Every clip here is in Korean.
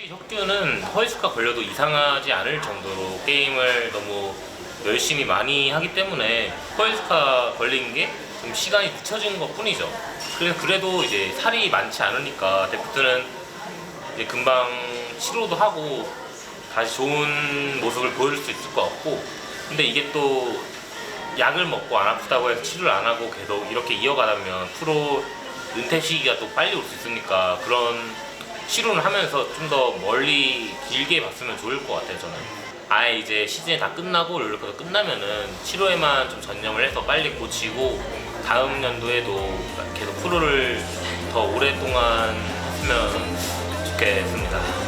솔직히 혁규는 허위수가 걸려도 이상하지 않을 정도로 게임을 너무 열심히 많이 하기 때문에 허위수가 걸린 게 좀 시간이 늦춰진 것 뿐이죠. 그래도 이제 살이 많지 않으니까 데프트는 이제 금방 치료도 하고 다시 좋은 모습을 보여줄 수 있을 것 같고, 근데 이게 또 약을 먹고 안 아프다고 해서 치료를 안 하고 계속 이렇게 이어가다면 프로 은퇴 시기가 또 빨리 올 수 있으니까 그런 치료를 하면서 좀 더 멀리 길게 봤으면 좋을 것 같아요. 저는 아예 이제 시즌이 다 끝나고 롤러코스터 끝나면은 치료에만 좀 전념을 해서 빨리 고치고 다음 연도에도 계속 프로를 더 오랫동안 했으면 좋겠습니다.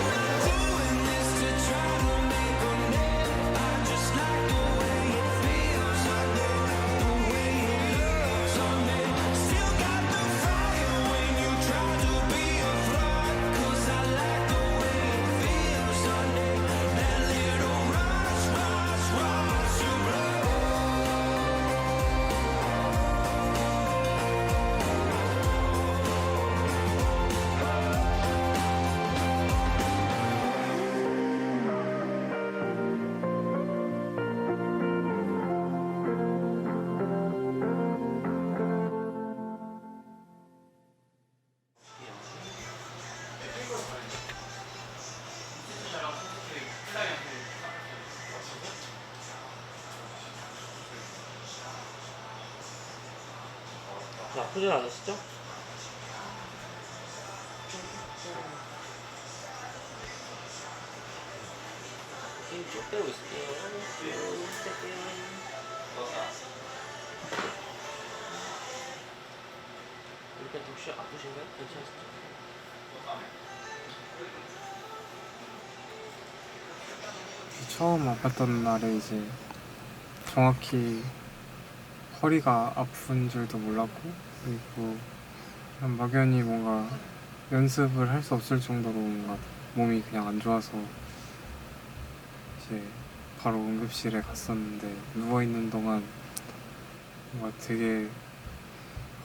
나쁘진 않으시죠? 쭉 빼고 있을게요. 쭉 뺄게요. 이렇게 혹시 아프신가요? 괜찮으시죠? 처음 아팠던 날에 이제 정확히 허리가 아픈 줄도 몰랐고, 그리고 그냥 막연히 뭔가 연습을 할 수 없을 정도로 뭔가 몸이 그냥 안 좋아서 이제 바로 응급실에 갔었는데, 누워있는 동안 뭔가 되게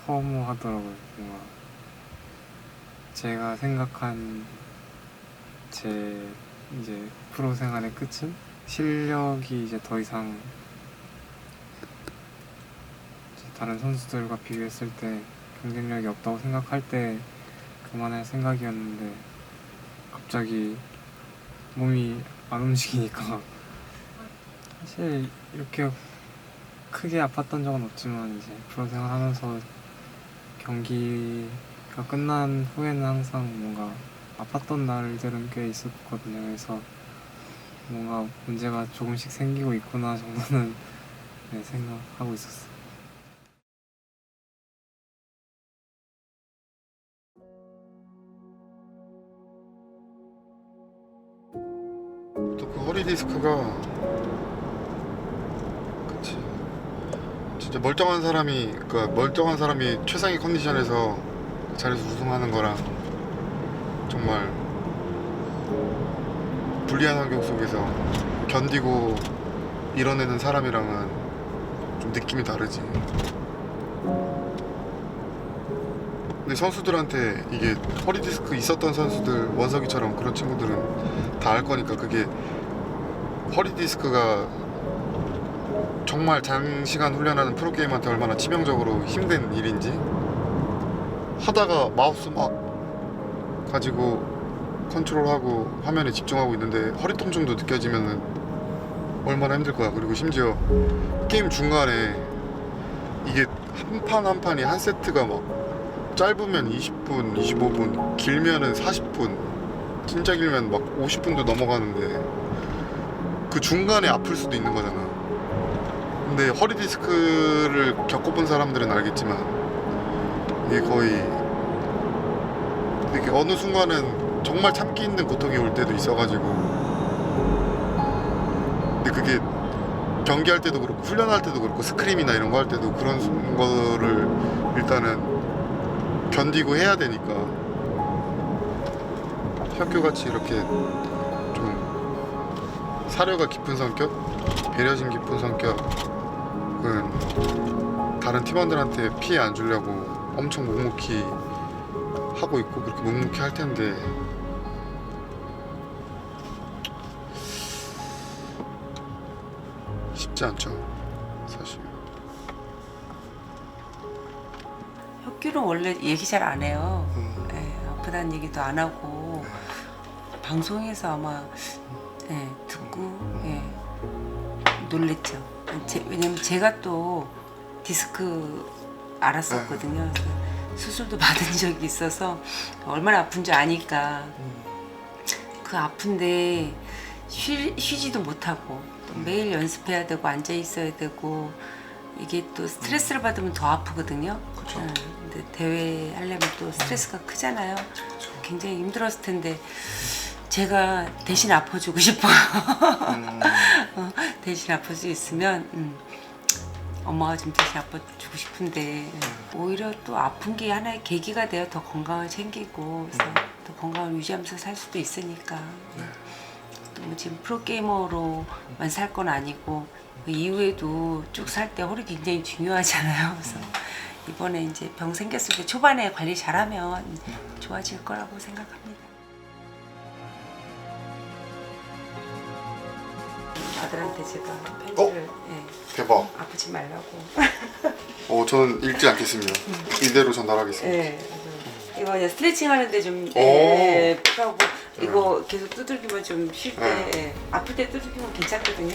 허무하더라고요. 뭔가 제가 생각한 제 이제 프로 생활의 끝은 실력이 이제 더 이상 이제 다른 선수들과 비교했을 때 경쟁력이 없다고 생각할 때 그만할 생각이었는데, 갑자기 몸이 안 움직이니까 사실 이렇게 크게 아팠던 적은 없지만 이제 프로 생활하면서 경기가 끝난 후에는 항상 뭔가 아팠던 날들은 꽤 있었거든요. 그래서 뭔가 문제가 조금씩 생기고 있구나 정도는 네, 생각하고 있었어요. 또 그 허리 디스크가 그치 진짜 멀쩡한 사람이 최상의 컨디션에서 그 자리에서 우승하는 거랑 정말 불리한 환경 속에서 견디고 이뤄내는 사람이랑은 좀 느낌이 다르지. 근데 선수들한테 이게 허리 디스크 있었던 선수들, 원석이처럼 그런 친구들은 다 알 거니까, 그게 허리 디스크가 정말 장시간 훈련하는 프로게이머한테 얼마나 치명적으로 힘든 일인지, 하다가 마우스 막 가지고 컨트롤하고 화면에 집중하고 있는데 허리통 정도 느껴지면은 얼마나 힘들 거야. 그리고 심지어 게임 중간에 이게 한 판 한 판이 한 세트가 막 짧으면 20분, 25분, 길면은 40분, 진짜 길면 막 50분도 넘어가는데 그 중간에 아플 수도 있는 거잖아. 근데 허리 디스크를 겪어본 사람들은 알겠지만 이게 거의 이렇게 어느 순간은 정말 참기 힘든 고통이 올 때도 있어가지고, 근데 그게 경기할 때도 그렇고 훈련할 때도 그렇고 스크림이나 이런 거 할 때도 그런 거를 일단은 견디고 해야 되니까, 혁규같이 이렇게 좀 사려가 깊은 성격, 배려심 깊은 성격은 다른 팀원들한테 피해 안 주려고 엄청 묵묵히 하고 있고 그렇게 묵묵히 할 텐데, 쉽지 않죠. 사실. 혁규는 원래 얘기 잘 안 해요. 음. 예, 아프다는 얘기도 안 하고 방송에서 아마 듣고 놀랬죠. 왜냐면 제가 또 디스크 알았었거든요. 그래서 수술도 받은 적이 있어서 얼마나 아픈지 아니까 그 아픈데 쉬지도 못하고 또 매일 연습해야 되고 앉아 있어야 되고 이게 또 스트레스를 받으면 더 아프거든요. 그쵸. 근데 대회 하려면 또 스트레스가 크잖아요. 굉장히 힘들었을 텐데 제가 대신 아파주고 싶어요. 대신 아플 수 있으면 엄마가 좀 대신 아파주고 싶은데 오히려 또 아픈 게 하나의 계기가 돼요. 더 건강을 챙기고 그래서 더 건강을 유지하면서 살 수도 있으니까. 또 뭐 지금 프로게이머로만 살 건 아니고 그 이후에도 쭉 살 때 허리 굉장히 중요하잖아요. 그래서 이번에 이제 병 생겼을 때 초반에 관리 잘하면 좋아질 거라고 생각합니다. 아들한테 제가 편지를 대박. 아프지 말라고. 저는 읽지 않겠습니다. 이대로 전달하겠습니다. 이거 그냥 스트레칭 하는데 좀 하고 이거 계속 두들기면 좀 쉴 때 아플 때 두들기면 괜찮거든요.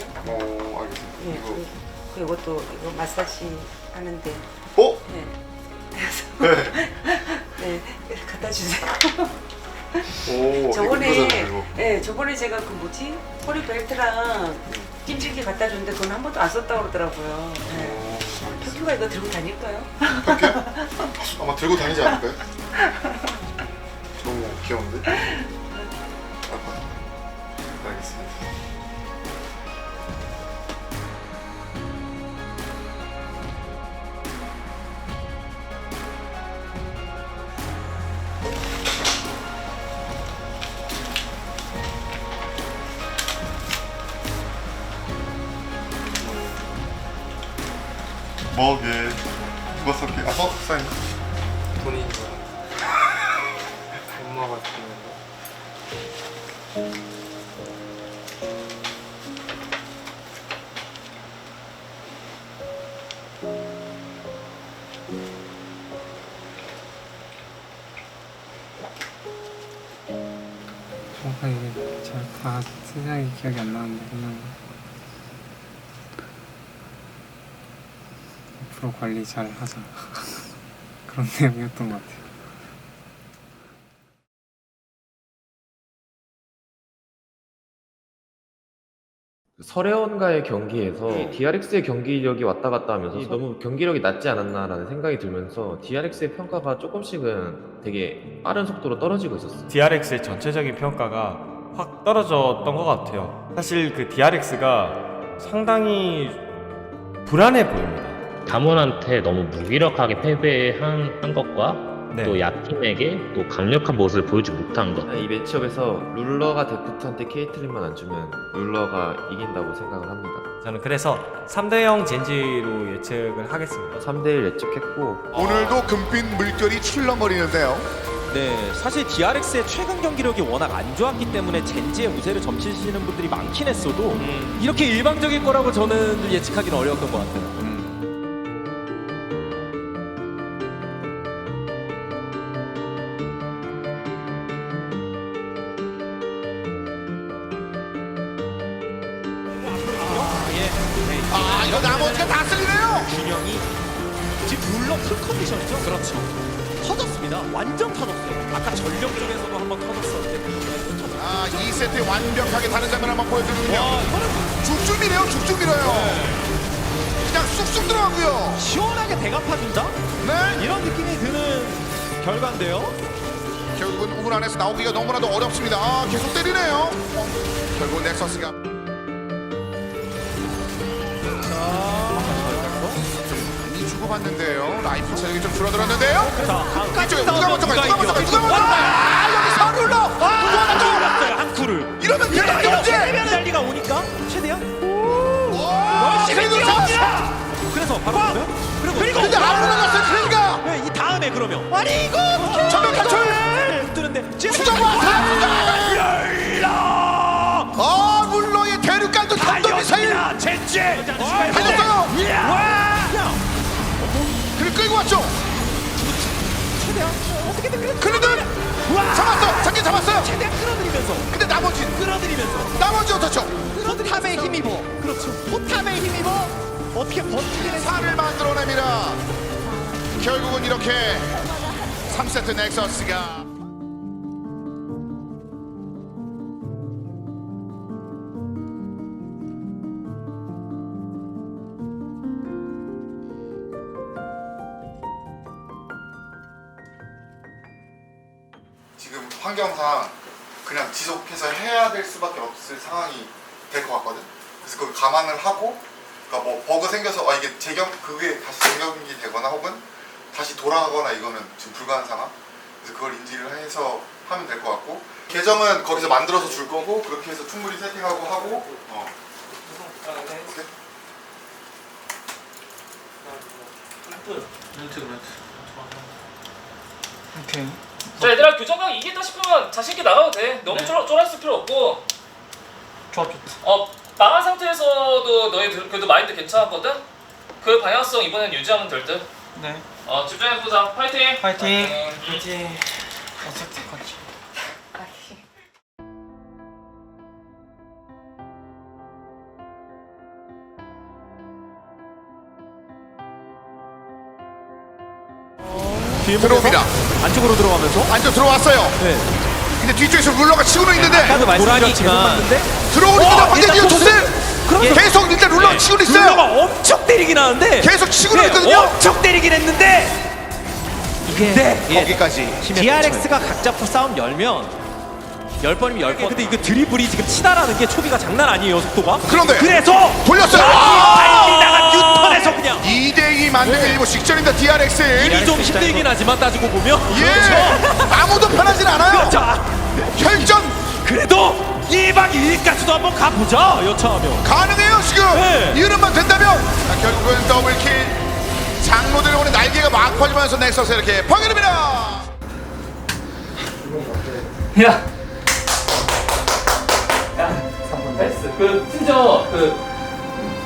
알겠습니다. 그리고 이것도 이거 마사지 하는데 그래서 갖다 주세요. 저번에 제가 그 뭐지 허리 벨트랑 찜질기 갖다 줬는데 그건 한 번도 안 썼다고 그러더라고요. 혁규가 이거 들고 다닐까요? 혁규요? 아마 들고 다니지 않을까요? 너무 귀여운데? 알겠습니다. 뭐게? 누가 썼게? 써있나? 본인인 거야. 엄마 같은 거. 정확하게 잘 다 세상에 기억이 안 나는데 그냥 앞으로 관리 잘 하자 그런 내용이었던 것 같아요. 설혜원과의 경기에서 DRX의 경기력이 왔다 갔다 하면서 너무 경기력이 낮지 않았나라는 생각이 들면서 DRX의 평가가 조금씩은 되게 빠른 속도로 떨어지고 있었어요. DRX의 전체적인 평가가 확 떨어졌던 것 같아요. 사실 그 DRX가 상당히 불안해 보입니다. 담원한테 너무 무기력하게 패배한 것과 또 약팀에게 또 강력한 모습을 보여주지 못한 것. 이 매치업에서 룰러가 데프트한테 케이틀린만 안 주면 룰러가 이긴다고 생각을 합니다. 저는 그래서 3대0 젠지로 예측을 하겠습니다. 3대1 예측했고 오늘도 금빛 물결이 출렁거리는데요. 네, 사실 DRX의 최근 경기력이 워낙 안 좋았기 때문에 젠지의 우세를 점치시는 분들이 많긴 했어도 이렇게 일방적일 거라고 저는 예측하기는 어려웠던 것 같아요. 이거 나머지가 다 쓸리네요. 균형이 지금 룰러 풀 컨디션이죠? 그렇죠. 터졌습니다. 완전 터졌어요. 아까 전력 쪽에서도 한번 터졌었는데 또 터졌어요. 2세트에 완벽하게 다른 장면 한번 보여주는군요. 쭉쭉 밀어요, 쭉쭉 밀어요. 그냥 쑥쑥 들어가고요. 시원하게 대갚아준다? 네. 이런 느낌이 드는 결과인데요. 결국은 우물 안에서 나오기가 너무나도 어렵습니다. 계속 때리네요. 결국 넥서스가 많이 주고받는데요. 라이프 체력이 좀 줄어들었는데요. 이쪽에 누가 먼저 가요? 누가 먼저 가요? 누가 먼저 가요? 여기서 룰러! 한 쿨을. 이러면 그냥 경제! 달리가 오니까 최대한 열심히 뛰어! 그래서 바로 그리고 근데 안 올라갔어요, 트레이가! 네, 이 다음에 그러면 아니 이거 전면 탈출! 못 뜨는데 지금 수정과 룰러의 대륙간도 탄도 미사일! 젠지 클리든 잡았어. 잡긴 잡았어요. 최대한 끌어들이면서 근데 나머지 어떻죠? 포탑에 힘입어. 그렇죠. 포탑에 힘입어. 어떻게 버티기는 산을 만들어냅니다. 결국은 이렇게 3세트 넥서스가 지금 환경상 그냥 지속해서 해야 될 수밖에 없을 상황이 될 것 같거든. 그래서 그걸 감안을 하고, 그러니까 뭐 버그 생겨서 이게 그게 다시 재경기 되거나 혹은 다시 돌아가거나 이거는 지금 불가한 상황. 그래서 그걸 인지를 해서 하면 될 것 같고, 계정은 거기서 만들어서 줄 거고, 그렇게 해서 충분히 세팅하고 하고. 오케이. 자 얘들아 교정강 이긴다 싶으면 자신있게 나가도 돼. 너무 쫄았을 필요 없고. 좋았죠. 망한 상태에서도 너희 그래도 마인드 괜찮았거든? 그 방향성 이번엔 유지하면 될 듯. 네. 집중해보자. 파이팅! 파이팅. 파이팅. 어쨌든 같이. 들어옵니다. 안쪽으로 들어가면서 안쪽 들어왔어요. 네. 근데 뒤쪽에서 룰러가 치고는 있는데 아까도 말씀드렸지만 들어오니까 일단 방금 토스 계속 일단 룰러가 치고는 있어요. 룰러가 엄청 때리긴 하는데 계속 치고는 네, 있거든요. 엄청 때리긴 했는데 이게 거기까지. DRX가 각 잡고 싸움 열면 10번이면 10번. 근데 이거 드리블이 지금 치다라는 게 초비가 장난 아니에요, 속도가. 그런데 그래서 돌렸어요. 달리다가 뉴턴에서 그냥 2대2 만들기 일보 직전입니다. DRX. 일이 좀 힘들긴 하지만 따지고 보면 예. 아무도 편하진 않아요. 자, 혈전 그래도 1박 2일까지도 한번 가보자, 여차하면. 가능해요 지금. 네. 이 흐름만 된다면. 자, 결국은 더블킬. 장로들 오는 날개가 막 퍼지면서 넥서스 이렇게 파괴됩니다. 야! 패스. 심지어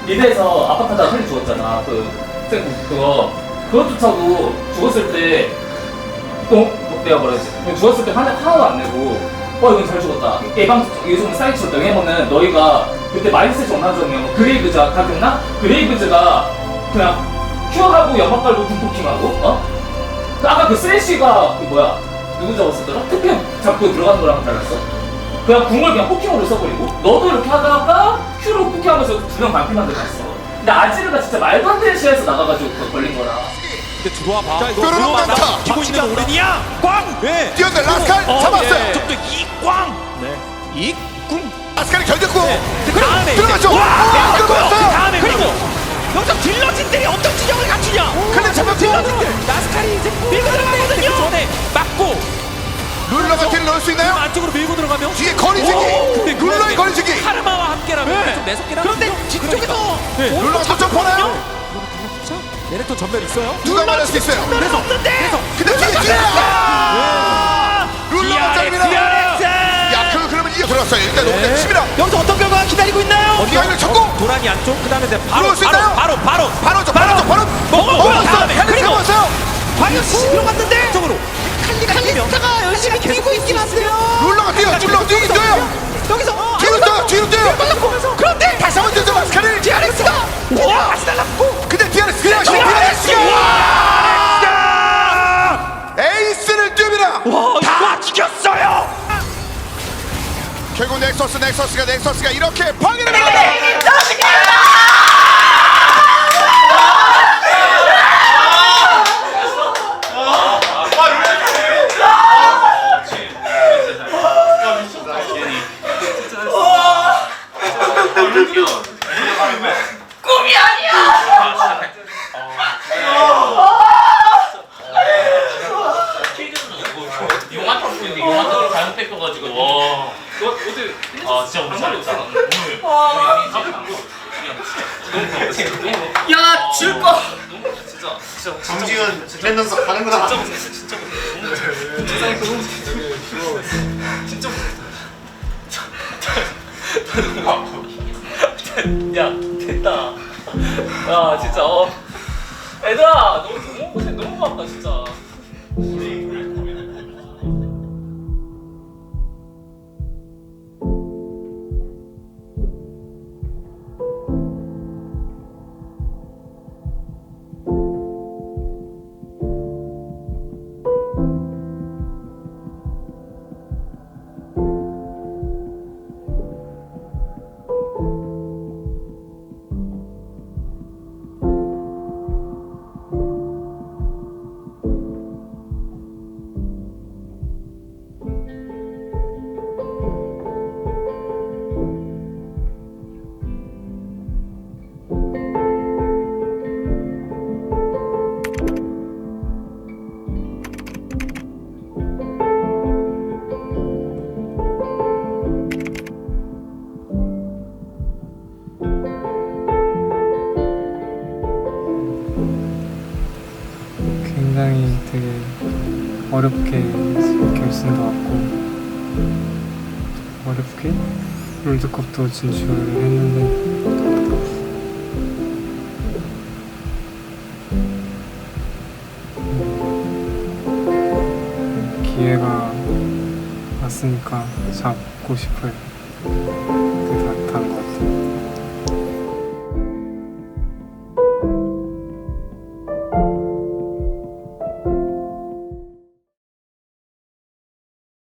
리드에서 아파트다가 흘리 죽었잖아. 그것조차도 죽었을 때 내가 뭐라지? 죽었을 때 화도 안 내고 이건 잘 죽었다. 요즘 사이트 쳤다. 왜냐면은 너희가 그때 마이너스 정나정이야. 그레이브즈가 다 기억나? 그레이브즈가 그냥 큐어하고 연막 깔고 둠포킹하고 아까 그 쓰레쉬가 누구 잡았었더라? 특템 잡고 들어가는 거랑 달랐어. 그냥 궁을 그냥 포킹으로 써버리고 너도 이렇게 하다가 큐로 포킹하면서 두 명 반피만 들어갔어. 근데 아지르가 진짜 말도 안 되는 시야에서 나가가지고 그거 걸린 거라. 근데 들어와봐. 자, 뾰로롱 난타. 기고 있는 오른이야. 꽝. 네. 뛰어내 라스칼 잡았어요. 좀더 이꽝. 네. 이꿍. 라스칼이 결겼고. 그 다음에 들어갔죠. 와, 그 들어갔어요. 다음에 그리고 여기서 딜러진들이 어떤 지형을 갖추냐. 근데 잡혔고. 딜러진들. 라스칼이 이제 밀고 들어가거든요. 그 전에 맞고. 룰러가 딜 넣을 수 있나요? 안쪽으로 밀고 들어가면 뒤에 거리지기. 룰러의 거리지기. 카르마와 함께라면 좀 매섭긴 한데 그런데 뒤쪽에서 룰러가 또 점퍼나요? 네렉톤 전멸 있어요? 누가 말할 수 있어요? 그래서 근데 뒤에 룰러가 잘립니다. 야, 그러면 이어 들어갔어요. 일단 오늘 칩니다. 여기서 어떤 결과가 기다리고 있나요? 기아를 쳤고 도란이 안쪽 그다음에 바로 들어올 수 있나요? 바로 먹었어요. 헬을 그리고 세웠어요. 광역 씨 들어갔는데 쪽으로 칼리스타가 열심히 뛰고 있긴 한데요. 룰러가 뛰어요. 여기서 뒤로 뛰어요. 그런데 다시 한번 뛰죠. 마스카를. DRX가 다시 달랐고 근데 DRX 에이스를 띄웁니다. 다 죽였어요. 결국 넥서스가 이렇게 방해를 꿈이 아니야! 용한턱을 잘못 뺏겨가지고 와 진짜 오늘 잘했다. 야 질거 진짜 정지은 랜덤석 가는구나. 진짜 야 됐다. 야 진짜 얘들아 너무 고맙다 진짜. 어렵게 결승도 왔고 어렵게 롤드컵도 진출을 했는데 기회가 왔으니까 잡고 싶어요.